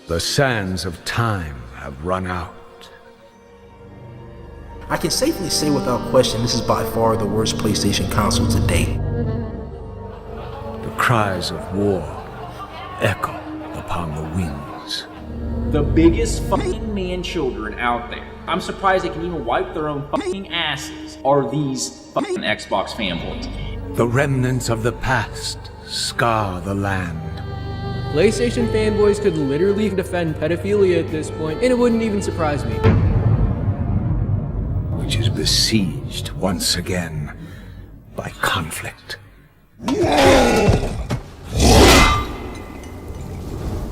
The sands of time have run out. I can safely say without question this is by far the worst PlayStation console to date. The cries of war echo upon the winds. The biggest fucking man-children out there, I'm surprised they can even wipe their own fucking asses, are these fucking Xbox fanboys. The remnants of the past scar the land. PlayStation fanboys could literally defend pedophilia at this point, and it wouldn't even surprise me. Which is besieged once again by conflict.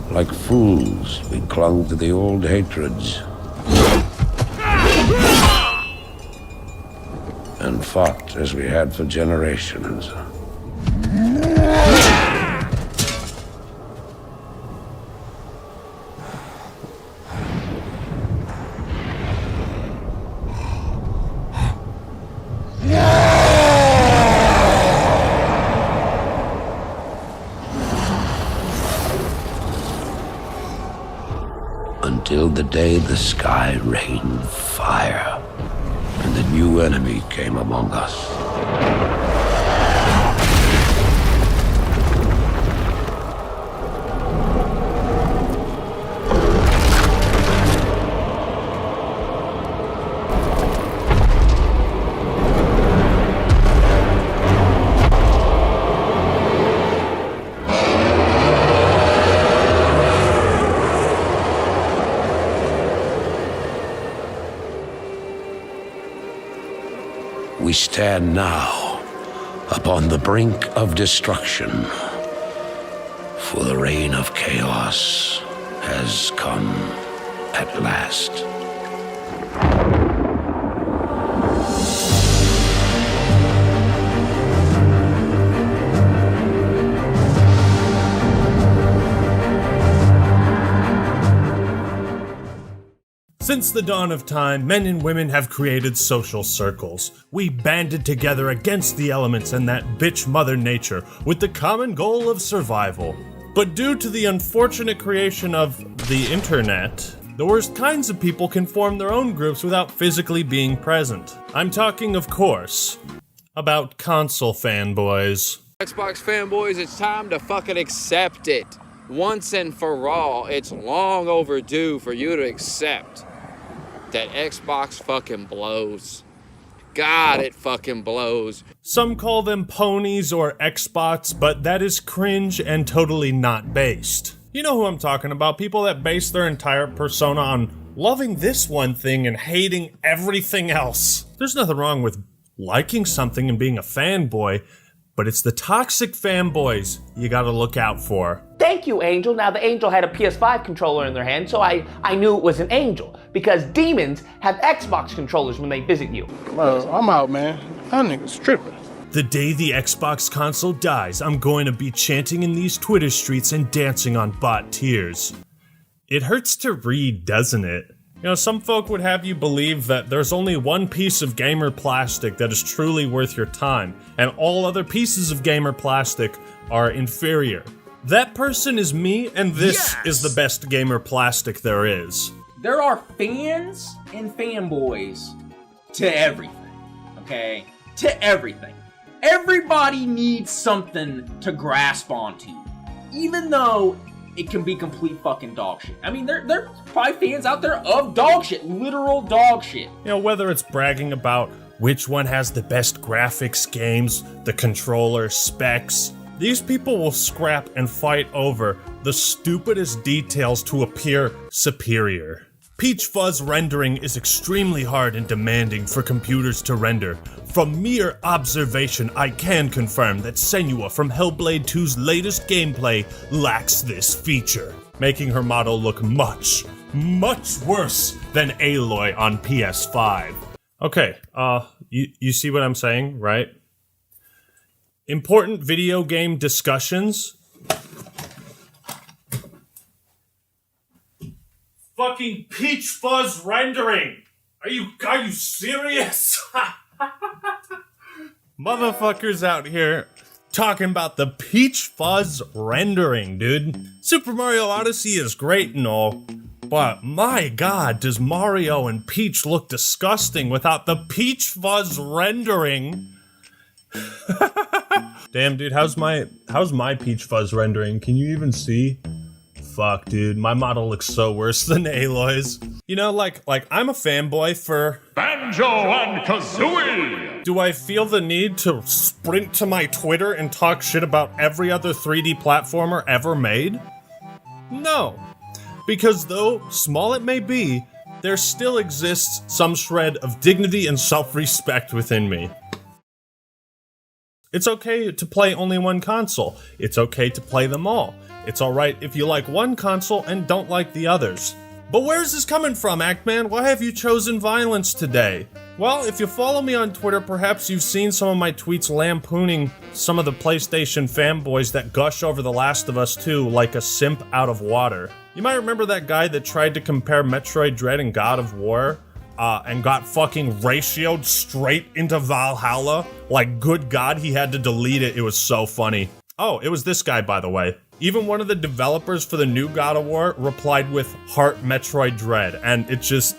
Like fools, we clung to the old hatreds and fought as we had for generations. Until the day the sky rained fire and the new enemy came among us. We stand now upon the brink of destruction, for the reign of chaos has come at last. Since the dawn of time, men and women have created social circles. We banded together against the elements and that bitch Mother Nature with the common goal of survival. But due to the unfortunate creation of the internet, the worst kinds of people can form their own groups without physically being present. I'm talking, of course, about console fanboys. Xbox fanboys, it's time to fucking accept it. Once and for all, it's long overdue for you to accept that Xbox fucking blows. God, it fucking blows. Some call them ponies or Xbots, but that is cringe and totally not based. You know who I'm talking about, people that base their entire persona on loving this one thing and hating everything else. There's nothing wrong with liking something and being a fanboy, but it's the toxic fanboys you gotta look out for. Thank you, Angel. Now, the Angel had a PS5 controller in their hand, so I knew it was an Angel. Because demons have Xbox controllers when they visit you. Well, I'm out, man. That nigga's tripping. The day the Xbox console dies, I'm going to be chanting in these Twitter streets and dancing on bot tears. It hurts to read, doesn't it? You know, some folk would have you believe that there's only one piece of gamer plastic that is truly worth your time, and all other pieces of gamer plastic are inferior. That person is me, and this is the best gamer plastic there is. There are fans and fanboys to everything, okay? To everything. Everybody needs something to grasp onto, even though it can be complete fucking dog shit. I mean, there are probably fans out there of dog shit, literal dog shit. You know, whether it's bragging about which one has the best graphics, games, the controller, specs, these people will scrap and fight over the stupidest details to appear superior. Peach Fuzz rendering is extremely hard and demanding for computers to render. From mere observation, I can confirm that Senua from Hellblade 2's latest gameplay lacks this feature, making her model look much, much worse than Aloy on PS5. Okay, you see what I'm saying, right? Important video game discussions. Fucking Peach Fuzz rendering! Are you serious? Motherfuckers out here talking about the Peach Fuzz rendering, dude. Super Mario Odyssey is great and all, but my god, does Mario and Peach look disgusting without the Peach Fuzz rendering. Damn, dude, how's my Peach Fuzz rendering? Can you even see? Fuck, dude, my model looks so worse than Aloy's. You know, like I'm a fanboy for Banjo and Kazooie! Do I feel the need to sprint to my Twitter and talk shit about every other 3D platformer ever made? No. Because though small it may be, there still exists some shred of dignity and self-respect within me. It's okay to play only one console. It's okay to play them all. It's alright if you like one console and don't like the others. But where's this coming from, Actman? Why have you chosen violence today? Well, if you follow me on Twitter, perhaps you've seen some of my tweets lampooning some of the PlayStation fanboys that gush over The Last of Us 2 like a simp out of water. You might remember that guy that tried to compare Metroid Dread and God of War, and got fucking ratioed straight into Valhalla. Like, good God, he had to delete it. It was so funny. Oh, it was this guy, by the way. Even one of the developers for the new God of War replied with Heart Metroid Dread, and it just...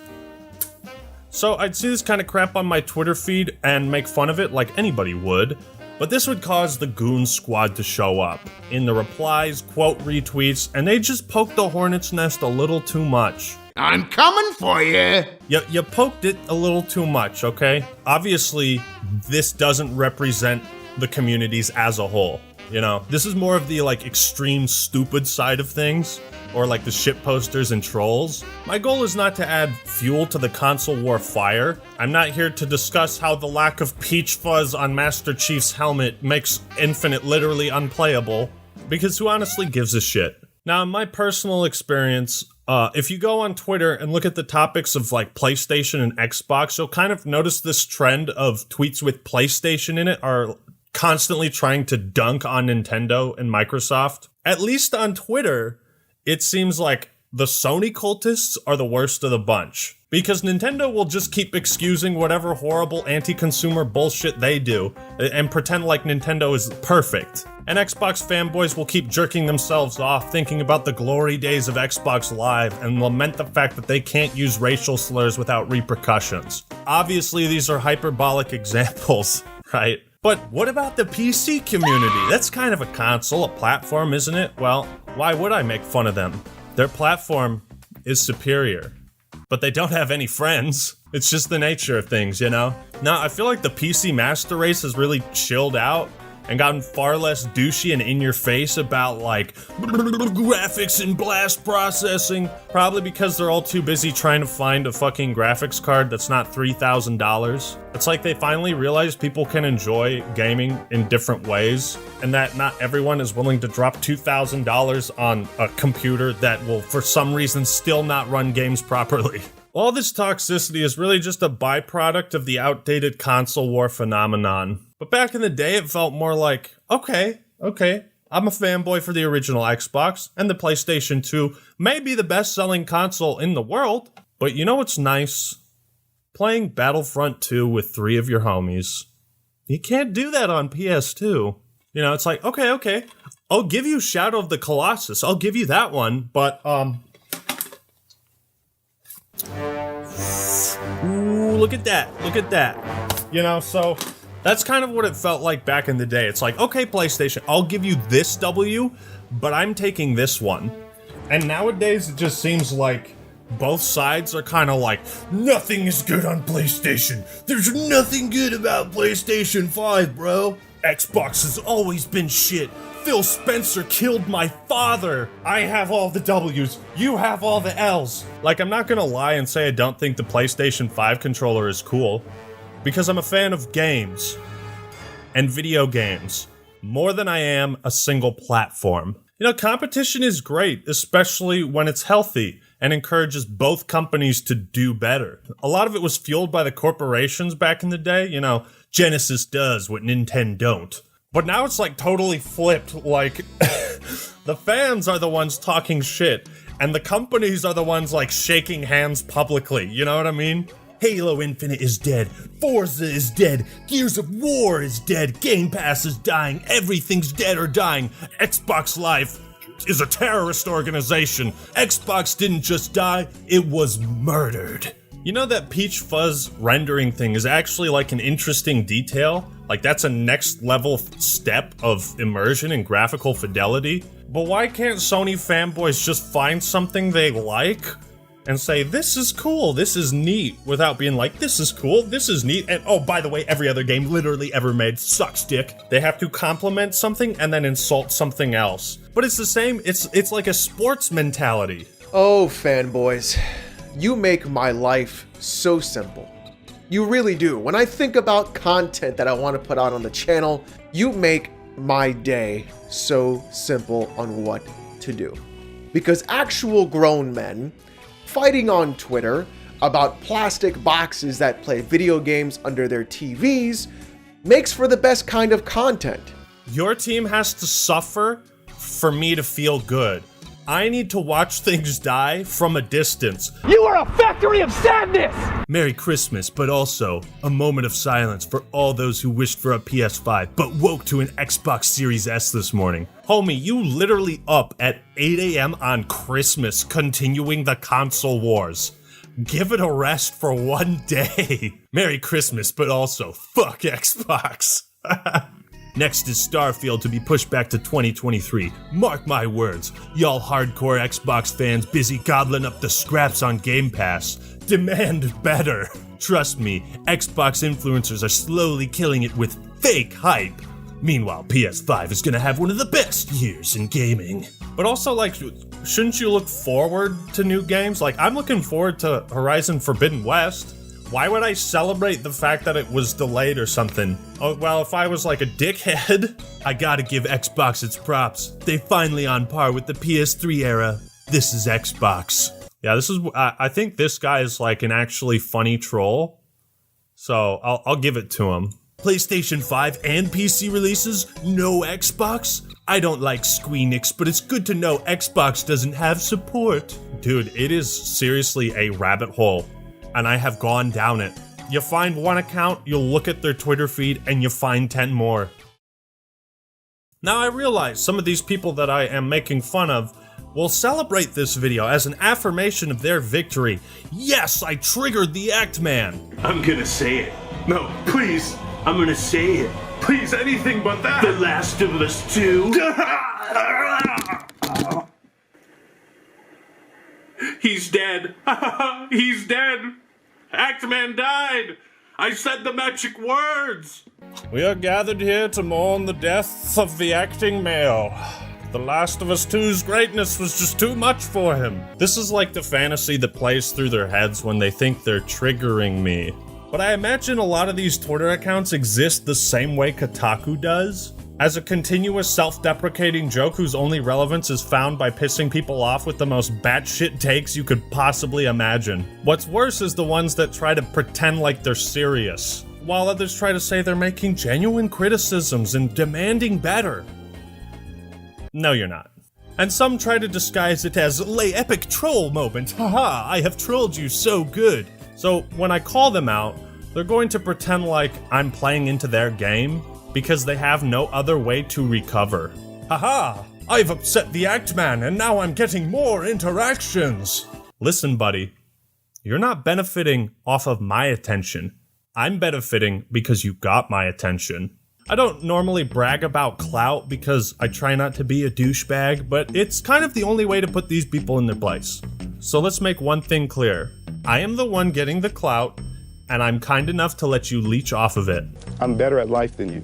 So I'd see this kind of crap on my Twitter feed and make fun of it like anybody would, but this would cause the Goon Squad to show up in the replies, quote retweets, and they just poked the hornet's nest a little too much. I'm coming for you! You poked it a little too much, okay? Obviously, this doesn't represent the communities as a whole. You know, this is more of the, like, extreme stupid side of things, or like the shit posters and trolls. My goal is not to add fuel to the console war fire. I'm not here to discuss how the lack of Peach Fuzz on Master Chief's helmet makes Infinite literally unplayable, because who honestly gives a shit? Now, in my personal experience, if you go on Twitter and look at the topics of like PlayStation and Xbox, you'll kind of notice this trend of tweets with PlayStation in it are constantly trying to dunk on Nintendo and Microsoft. At least on Twitter, it seems like the Sony cultists are the worst of the bunch. Because Nintendo will just keep excusing whatever horrible anti-consumer bullshit they do and pretend like Nintendo is perfect. And Xbox fanboys will keep jerking themselves off thinking about the glory days of Xbox Live and lament the fact that they can't use racial slurs without repercussions. Obviously, these are hyperbolic examples, right? But what about the PC community? That's kind of a console, a platform, isn't it? Well, why would I make fun of them? Their platform is superior, but they don't have any friends. It's just the nature of things, you know? Now, I feel like the PC master race has really chilled out and gotten far less douchey and in your face about like graphics and blast processing, probably because they're all too busy trying to find a fucking graphics card that's not $3,000. It's like they finally realized people can enjoy gaming in different ways and that not everyone is willing to drop $2,000 on a computer that will for some reason still not run games properly. All this toxicity is really just a byproduct of the outdated console war phenomenon. But back in the day, it felt more like, okay, I'm a fanboy for the original Xbox, and the PlayStation 2 may be the best-selling console in the world, but you know what's nice? Playing Battlefront 2 with 3 of your homies. You can't do that on PS2. You know, it's like, okay, I'll give you Shadow of the Colossus, I'll give you that one, but, ooh, look at that. You know, so that's kind of what it felt like back in the day. It's like, okay, PlayStation, I'll give you this W, but I'm taking this one. And nowadays, it just seems like both sides are kind of like, nothing is good on PlayStation. There's nothing good about PlayStation 5, bro. Xbox has always been shit. Phil Spencer killed my father. I have all the W's. You have all the L's. Like, I'm not gonna lie and say I don't think the PlayStation 5 controller is cool. Because I'm a fan of games. And video games. More than I am a single platform. You know, competition is great, especially when it's healthy and encourages both companies to do better. A lot of it was fueled by the corporations back in the day. You know, Genesis does what Nintendo don't. But now it's like totally flipped, like the fans are the ones talking shit and the companies are the ones like shaking hands publicly, you know what I mean? Halo Infinite is dead, Forza is dead, Gears of War is dead, Game Pass is dying, everything's dead or dying. Xbox Live is a terrorist organization. Xbox didn't just die, it was murdered. You know that Peach Fuzz rendering thing is actually like an interesting detail? Like that's a next level step of immersion and graphical fidelity. But why can't Sony fanboys just find something they like and say, this is cool, this is neat, without being like, this is cool, this is neat, and oh, by the way, every other game literally ever made sucks dick. They have to compliment something and then insult something else. But it's the same, it's like a sports mentality. Oh, fanboys, you make my life so simple. You really do. When I think about content that I want to put out on the channel, you make my day so simple on what to do. Because actual grown men fighting on Twitter about plastic boxes that play video games under their TVs makes for the best kind of content. Your team has to suffer for me to feel good. I need to watch things die from a distance. You are a factory of sadness! Merry Christmas, but also a moment of silence for all those who wished for a PS5 but woke to an Xbox Series S this morning. Homie, you literally up at 8 a.m. on Christmas continuing the console wars. Give it a rest for one day. Merry Christmas, but also fuck Xbox. Next is Starfield to be pushed back to 2023. Mark my words, y'all hardcore Xbox fans busy gobbling up the scraps on Game Pass. Demand better. Trust me, Xbox influencers are slowly killing it with fake hype. Meanwhile, PS5 is gonna have one of the best years in gaming. But also, like, shouldn't you look forward to new games? Like, I'm looking forward to Horizon Forbidden West. Why would I celebrate the fact that it was delayed or something? Oh, well, if I was like a dickhead, I gotta give Xbox its props. They finally on par with the PS3 era. This is Xbox. Yeah, this is, I think this guy is like an actually funny troll. So, I'll give it to him. PlayStation 5 and PC releases? No Xbox? I don't like Squeenix, but it's good to know Xbox doesn't have support. Dude, it is seriously a rabbit hole. And I have gone down it. You find one account, you'll look at their Twitter feed, and you find 10 more. Now I realize some of these people that I am making fun of will celebrate this video as an affirmation of their victory. Yes, I triggered the Act Man. I'm gonna say it. No, please. I'm gonna say it. Please, anything but that. The Last of Us 2. He's dead. He's dead. Actman died. I said the magic words. We are gathered here to mourn the death of the acting male. The Last of Us 2's greatness was just too much for him. This is like the fantasy that plays through their heads when they think they're triggering me. But I imagine a lot of these Twitter accounts exist the same way Kotaku does, as a continuous self-deprecating joke whose only relevance is found by pissing people off with the most batshit takes you could possibly imagine. What's worse is the ones that try to pretend like they're serious, while others try to say they're making genuine criticisms and demanding better. No, you're not. And some try to disguise it as "lay epic troll moment, haha, I have trolled you so good." So when I call them out, they're going to pretend like I'm playing into their game because they have no other way to recover. Haha, I've upset the Act Man and now I'm getting more interactions. Listen, buddy, you're not benefiting off of my attention. I'm benefiting because you got my attention. I don't normally brag about clout because I try not to be a douchebag, but it's kind of the only way to put these people in their place. So let's make one thing clear. I am the one getting the clout, and I'm kind enough to let you leech off of it. I'm better at life than you.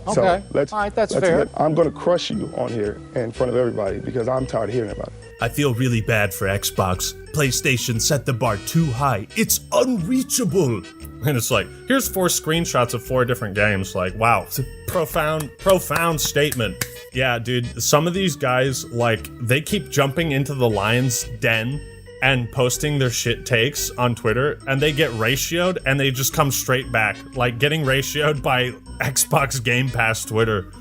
Okay. So All right, that's fair. I'm going to crush you on here in front of everybody because I'm tired of hearing about it. I feel really bad for Xbox. PlayStation set the bar too high. It's unreachable. And it's like, here's 4 screenshots of 4 different games. Like, wow, it's a profound statement. Yeah, dude, some of these guys, like, they keep jumping into the lion's den and posting their shit takes on Twitter, and they get ratioed, and they just come straight back, like getting ratioed by Xbox Game Pass Twitter.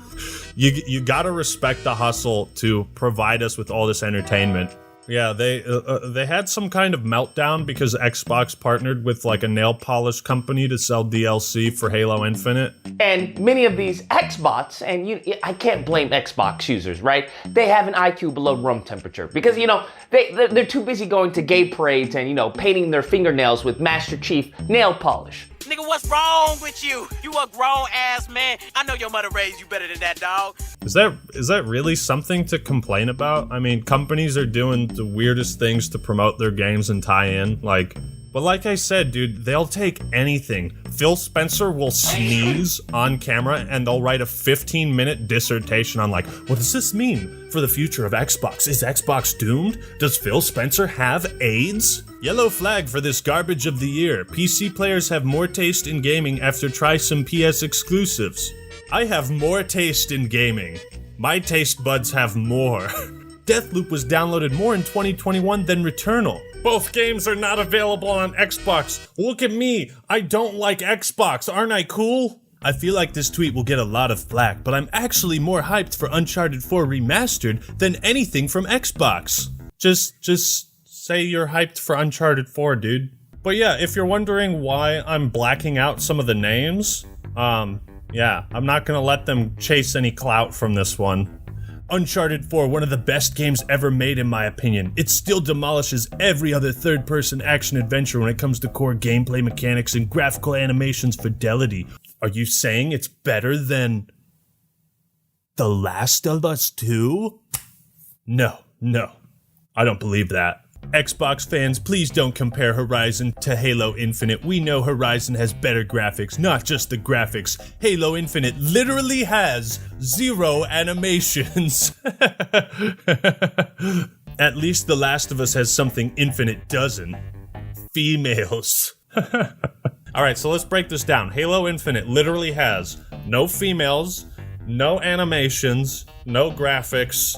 You gotta respect the hustle to provide us with all this entertainment. Yeah, they had some kind of meltdown because Xbox partnered with like a nail polish company to sell DLC for Halo Infinite. And many of these Xbots, and I can't blame Xbox users, right? They have an IQ below room temperature because, they're too busy going to gay parades and, painting their fingernails with Master Chief nail polish. Nigga, what's wrong with you? You a grown-ass man. I know your mother raised you better than that, dog. Is that really something to complain about? I mean, companies are doing the weirdest things to promote their games and tie in, but like I said, dude, they'll take anything. Phil Spencer will sneeze on camera and they'll write a 15-minute dissertation on what does this mean for the future of Xbox? Is Xbox doomed? Does Phil Spencer have AIDS? Yellow flag for this garbage of the year. PC players have more taste in gaming after try some PS exclusives. I have more taste in gaming. My taste buds have more. Deathloop was downloaded more in 2021 than Returnal. Both games are not available on Xbox. Look at me. I don't like Xbox. Aren't I cool? I feel like this tweet will get a lot of flack, but I'm actually more hyped for Uncharted 4 Remastered than anything from Xbox. Just say you're hyped for Uncharted 4, dude. But yeah, if you're wondering why I'm blacking out some of the names, yeah, I'm not gonna let them chase any clout from this one. Uncharted 4, one of the best games ever made in my opinion. It still demolishes every other third-person action adventure when it comes to core gameplay mechanics and graphical animations fidelity. Are you saying it's better than The Last of Us 2? No, I don't believe that. Xbox fans, please don't compare Horizon to Halo Infinite. We know Horizon has better graphics, not just the graphics. Halo Infinite literally has 0 animations. At least The Last of Us has something Infinite doesn't. Females. Alright, so let's break this down. Halo Infinite literally has no females, no animations, no graphics,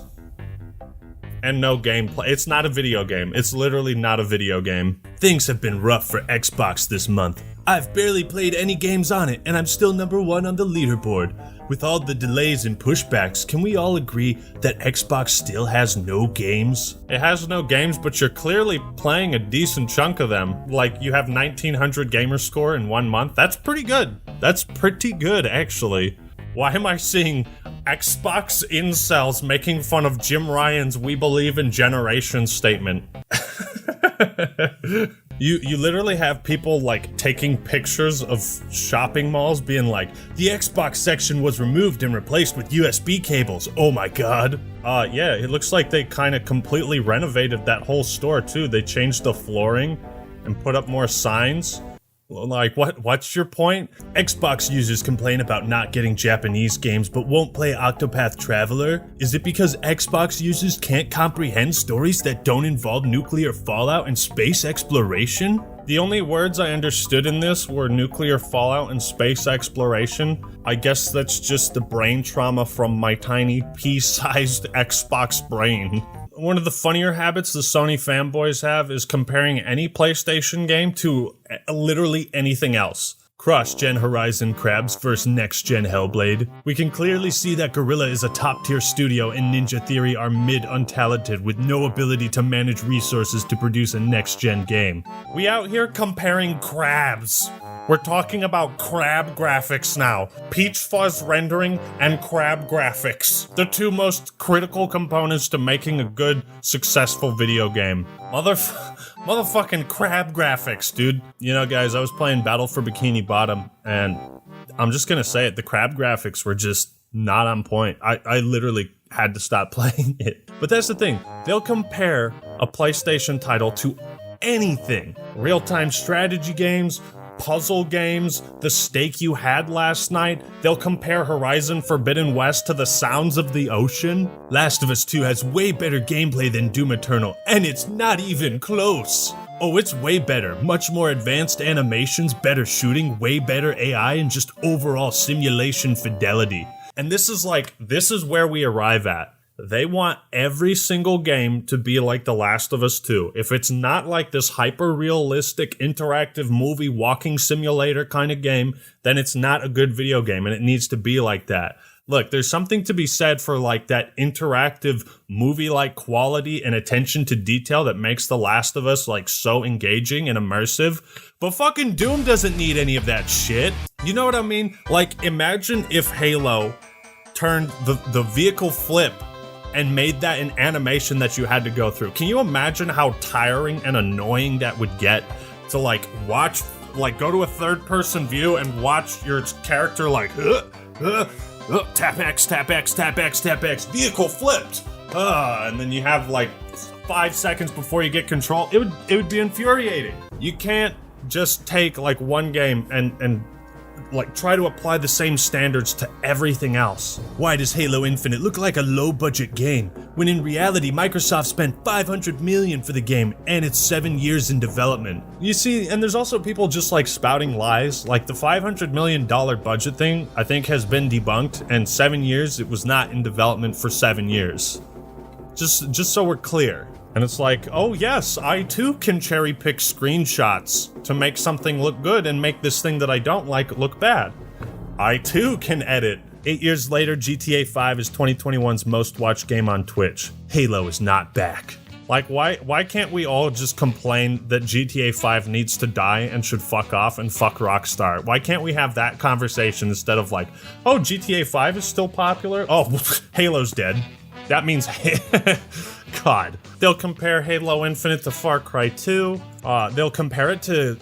and no gameplay. It's not a video game. It's literally not a video game. Things have been rough for Xbox this month. I've barely played any games on it, and I'm still #1 on the leaderboard. With all the delays and pushbacks, can we all agree that Xbox still has no games? It has no games, but you're clearly playing a decent chunk of them. Like, you have 1900 gamer score in 1 month. That's pretty good. That's pretty good, actually. Why am I seeing Xbox incels making fun of Jim Ryan's "We Believe in Generations" statement? You literally have people taking pictures of shopping malls being like, the Xbox section was removed and replaced with USB cables. Oh my god. Yeah, it looks like they kind of completely renovated that whole store too. They changed the flooring and put up more signs. What's your point? Xbox users complain about not getting Japanese games but won't play Octopath Traveler? Is it because Xbox users can't comprehend stories that don't involve nuclear fallout and space exploration? The only words I understood in this were nuclear fallout and space exploration. I guess that's just the brain trauma from my tiny pea-sized Xbox brain. One of the funnier habits the Sony fanboys have is comparing any PlayStation game to literally anything else. Cross-gen Horizon Crabs vs. next-gen Hellblade. We can clearly see that Guerrilla is a top-tier studio and Ninja Theory are mid-untalented with no ability to manage resources to produce a next-gen game. We out here comparing crabs. We're talking about crab graphics now. Peach fuzz rendering and crab graphics. The two most critical components to making a good, successful video game. Motherfucking crab graphics, dude. You know, guys, I was playing Battle for Bikini Bottom, and I'm just gonna say it, the crab graphics were just not on point. I literally had to stop playing it. But that's the thing, they'll compare a PlayStation title to anything. Real-time strategy games, puzzle games, the steak you had last night. They'll compare Horizon Forbidden West to the sounds of the ocean. Last of Us 2 has way better gameplay than Doom Eternal, and it's not even close. Oh, it's way better. Much more advanced animations, better shooting, way better AI, and just overall simulation fidelity. And this is where we arrive at. They want every single game to be like The Last of Us 2. If it's not like this hyper-realistic, interactive movie walking simulator kind of game, then it's not a good video game, and it needs to be like that. Look, there's something to be said for like that interactive movie-like quality and attention to detail that makes The Last of Us like so engaging and immersive. But fucking Doom doesn't need any of that shit. You know what I mean? Like, imagine if Halo turned the vehicle flip and made that an animation that you had to go through. Can you imagine how tiring and annoying that would get to like watch, like go to a third person view and watch your character like, tap X, tap X, tap X, tap X, vehicle flipped. And then you have like 5 seconds before you get control. It would be infuriating. You can't just take like one game and like try to apply the same standards to everything else. Why does Halo Infinite look like a low-budget game, when in reality Microsoft spent $500 million for the game and it's 7 years in development? You see, and there's also people just like spouting lies, like the $500 million budget thing I think has been debunked, and 7 years, it was not in development for 7 years. Just so we're clear. And it's like, oh yes, I too can cherry pick screenshots to make something look good and make this thing that I don't like look bad. I too can edit. 8 years later, GTA 5 is 2021's most watched game on Twitch. Halo is not back. Like, why can't we all just complain that GTA 5 needs to die and should fuck off and fuck Rockstar? Why can't we have that conversation instead of like, oh, GTA 5 is still popular? Oh, Halo's dead. That means, God. They'll compare Halo Infinite to Far Cry 2. They'll compare it to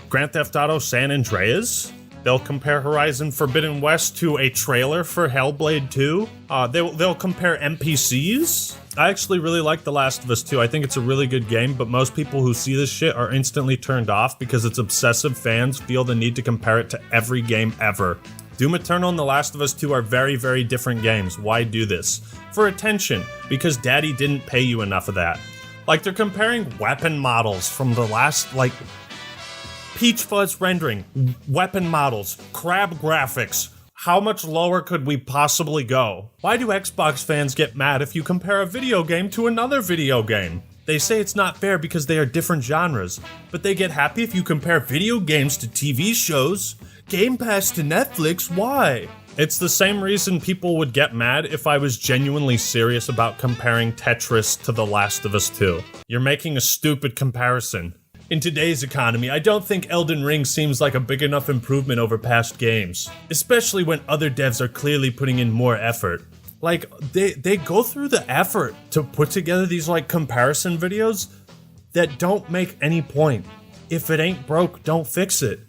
Grand Theft Auto San Andreas. They'll compare Horizon Forbidden West to a trailer for Hellblade 2. They'll compare NPCs. I actually really like The Last of Us 2. I think it's a really good game, but most people who see this shit are instantly turned off because its obsessive fans feel the need to compare it to every game ever. Doom Eternal and The Last of Us 2 are very, very different games. Why do this? For attention, because Daddy didn't pay you enough of that. Like, they're comparing weapon models from the last, like, Peach Fuzz rendering, weapon models, crab graphics. How much lower could we possibly go? Why do Xbox fans get mad if you compare a video game to another video game? They say it's not fair because they are different genres, but they get happy if you compare video games to TV shows. Game Pass to Netflix, why? It's the same reason people would get mad if I was genuinely serious about comparing Tetris to The Last of Us 2. You're making a stupid comparison. In today's economy, I don't think Elden Ring seems like a big enough improvement over past games, especially when other devs are clearly putting in more effort. Like, they go through the effort to put together these, like, comparison videos that don't make any point. If it ain't broke, don't fix it.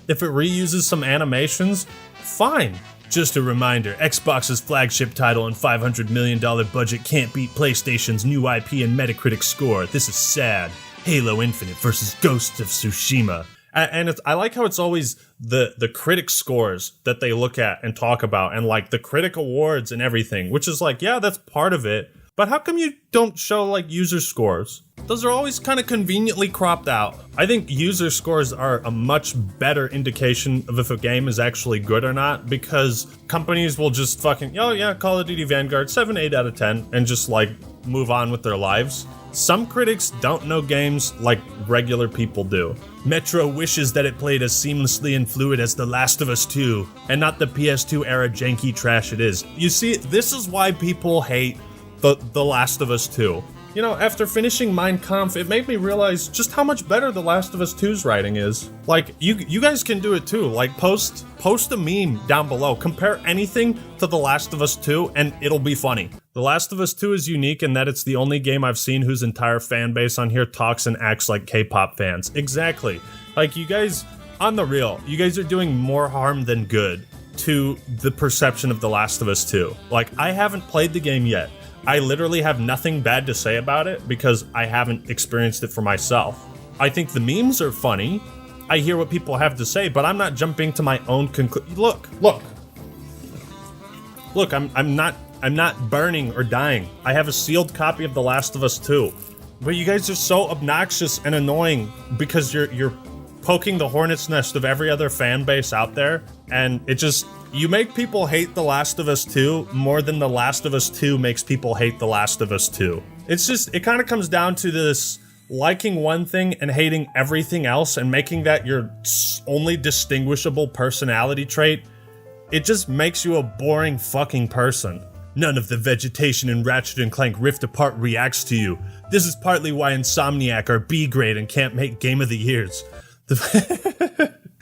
If it reuses some animations, fine. Just a reminder, Xbox's flagship title and $500 million budget can't beat PlayStation's new IP and Metacritic score. This is sad. Halo Infinite versus Ghosts of Tsushima. And I like how it's always the critic scores that they look at and talk about, and like the critic awards and everything, which is like, yeah, that's part of it. But how come you don't show like user scores? Those are always kind of conveniently cropped out. I think user scores are a much better indication of if a game is actually good or not, because companies will just fucking, oh yeah, Call of Duty Vanguard, 7, 8 out of 10, and just like move on with their lives. Some critics don't know games like regular people do. Metro wishes that it played as seamlessly and fluid as The Last of Us 2, and not the PS2 era janky trash it is. You see, this is why people hate The Last of Us 2. You know, after finishing Mein Kampf, it made me realize just how much better The Last of Us 2's writing is. Like, you guys can do it too. Like, post a meme down below. Compare anything to The Last of Us 2, and it'll be funny. The Last of Us 2 is unique in that it's the only game I've seen whose entire fan base on here talks and acts like K-pop fans. Exactly. Like, you guys, on the real, you guys are doing more harm than good to the perception of The Last of Us 2. Like, I haven't played the game yet. I literally have nothing bad to say about it because I haven't experienced it for myself. I think the memes are funny. I hear what people have to say, but I'm not jumping to my own conclusion. Look, I'm not burning or dying. I have a sealed copy of The Last of Us 2. But you guys are so obnoxious and annoying because you're poking the hornet's nest of every other fan base out there, and it just, you make people hate The Last of Us 2 more than The Last of Us 2 makes people hate The Last of Us 2. It's just, it kind of comes down to this liking one thing and hating everything else and making that your only distinguishable personality trait. it just makes you a boring fucking person. None of the vegetation in Ratchet & Clank Rift Apart reacts to you. This is partly why Insomniac are B grade and can't make Game of the Years.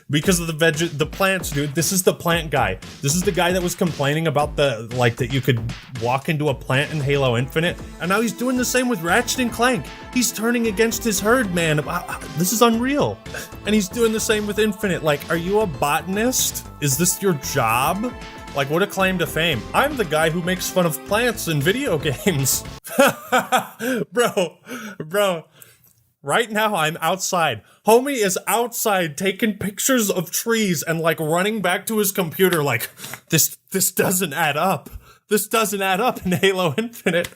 Because of the plants, dude. This is the plant guy. This is the guy that was complaining about that you could walk into a plant in Halo Infinite, and now he's doing the same with Ratchet & Clank. He's turning against his herd, man. This is unreal. And he's doing the same with Infinite. Like, are you a botanist? Is this your job? Like, what a claim to fame. I'm the guy who makes fun of plants in video games. Bro. Right now, I'm outside. Homie is outside taking pictures of trees and like running back to his computer like, this doesn't add up. This doesn't add up in Halo Infinite.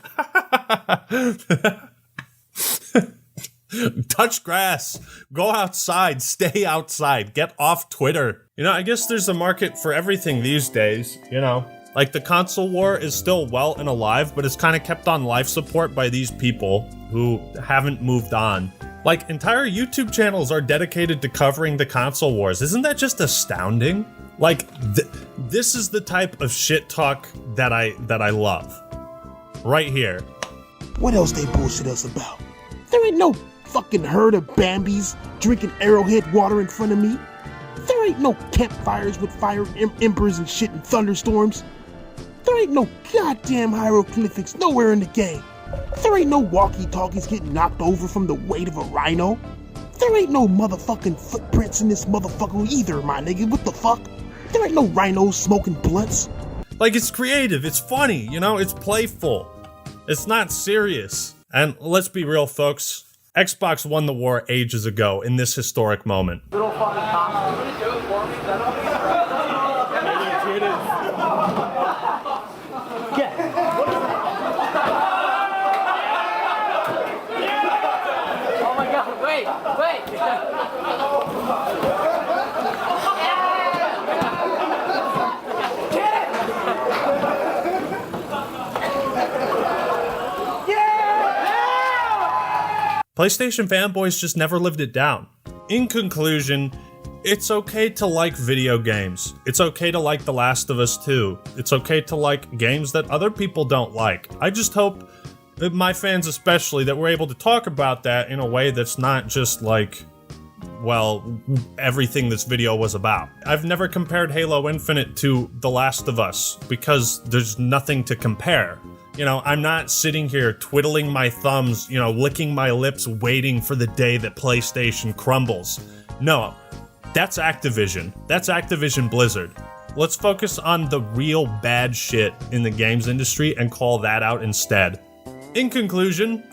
Touch grass. Go outside. Stay outside. Get off Twitter. You know, I guess there's a market for everything these days, you know. Like, the console war is still well and alive, but it's kind of kept on life support by these people who haven't moved on. Like, entire YouTube channels are dedicated to covering the console wars. Isn't that just astounding? Like, this is the type of shit talk that I love. Right here. What else they bullshit us about? There ain't no fucking herd of Bambis drinking Arrowhead water in front of me. There ain't no campfires with fire embers and shit and thunderstorms. There ain't no goddamn hieroglyphics nowhere in the game. There ain't no walkie-talkies getting knocked over from the weight of a rhino. There ain't no motherfucking footprints in this motherfucker either, my nigga. What the fuck? There ain't no rhinos smoking blunts. Like, it's creative, it's funny, you know, it's playful. It's not serious. And let's be real, folks. Xbox won the war ages ago in this historic moment. Little fucking costume. What do you do for me? Oh my god, wait. PlayStation fanboys just never lived it down. In conclusion, it's okay to like video games. It's okay to like The Last of Us 2. It's okay to like games that other people don't like. I just hope that my fans especially, that we're able to talk about that in a way that's not just like, well, everything this video was about. I've never compared Halo Infinite to The Last of Us because there's nothing to compare. You know, I'm not sitting here twiddling my thumbs, you know, licking my lips, waiting for the day that PlayStation crumbles. No, that's Activision. That's Activision Blizzard. Let's focus on the real bad shit in the games industry and call that out instead. In conclusion,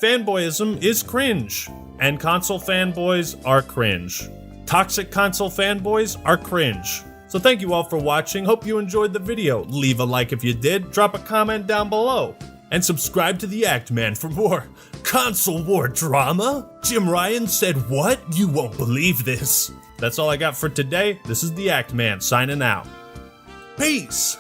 fanboyism is cringe, and console fanboys are cringe. Toxic console fanboys are cringe. So thank you all for watching, hope you enjoyed the video. Leave a like if you did, drop a comment down below, and subscribe to the Act Man for more console war drama? Jim Ryan said what? You won't believe this. That's all I got for today. This is the Act Man signing out. Peace!